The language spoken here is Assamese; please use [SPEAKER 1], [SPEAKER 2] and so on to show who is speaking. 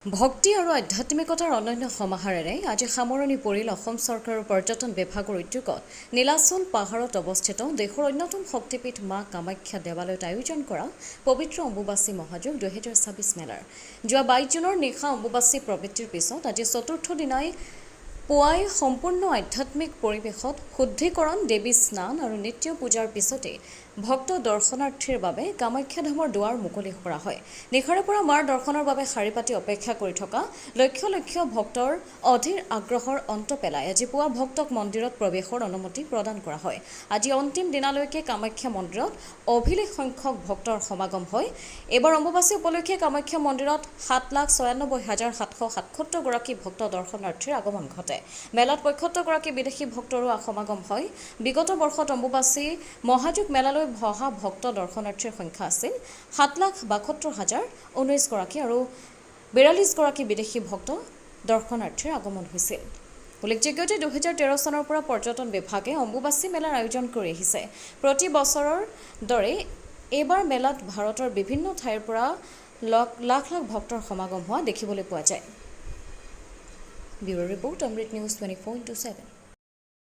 [SPEAKER 1] ভক্তি আৰু আধ্যাত্মিকতাৰ অনন্য সমাহাৰেৰে আজি সামৰণি পৰিল অসম চৰকাৰৰ পৰ্যটন বিভাগৰ উদ্যোগত নীলাচল পাহাৰত অৱস্থিত দেশৰ অন্যতম শক্তিপীঠ মা কামাখ্যা দেৱালয়ত আয়োজন কৰা পবিত্ৰ অম্বুবাচী মহাযজ্ঞ 2026 মেলাৰ যোৱা 22 জুনৰ নিশা অম্বুবাচী প্ৰবৃত্তিৰ পিছত আজি চতুৰ্থ দিনাই পুৱাই সম্পূৰ্ণ আধ্যাত্মিক পৰিৱেশত শুদ্ধিকৰণ দেৱী স্নান আৰু নিত্য পূজাৰ পিছতে ভক্ত দৰ্শনাৰ্থীৰ বাবে কামাখ্যা ধামৰ দুৱাৰ মুকলি কৰা হয়। নিশাৰে পৰা মাৰ দৰ্শনৰ বাবে শাৰী পাতি অপেক্ষা কৰি থকা লক্ষ লক্ষ ভক্তৰ অধীৰ আগ্ৰহৰ অন্ত পেলাই আজি পুৱা ভক্তক মন্দিৰত প্ৰৱেশৰ অনুমতি প্ৰদান কৰা হয়। আজি অন্তিম দিনালৈকে কামাখ্যা মন্দিৰত অভিলেখ সংখ্যক ভক্তৰ সমাগম হয়। এবাৰ অম্বুবাচী উপলক্ষে কামাখ্যা মন্দিৰত 7,96,777 গৰাকী ভক্ত দৰ্শনাৰ্থীৰ আগমন ঘটে। মেলাত 75 গৰাকী বিদেশী ভক্তৰো সমাগম হয়। বিগত বৰ্ষত অম্বুবাচী মহাযজ্ঞ মেলালৈ ভহা ভক্ত দৰ্শনাৰ্থীৰ সংখ্যা আছিল 7,72,019 গৰাকী আৰু 42 গৰাকী বিদেশী ভক্ত দৰ্শনাৰ্থীৰ আগমন হৈছিল। উল্লেখযোগ্য যে 2013 চনৰ পৰা পৰ্যটন বিভাগে অম্বুবাচী মেলাৰ আয়োজন কৰি আহিছে। প্ৰতি বছৰৰ দৰে এইবাৰ মেলাত ভাৰতৰ বিভিন্ন ঠাইৰ পৰা লাখ লাখ ভক্তৰ সমাগম হোৱা দেখিবলৈ পোৱা যায়। ব্যুৰ ৰিপৰ্ট অমৃত নিউজ 24/7।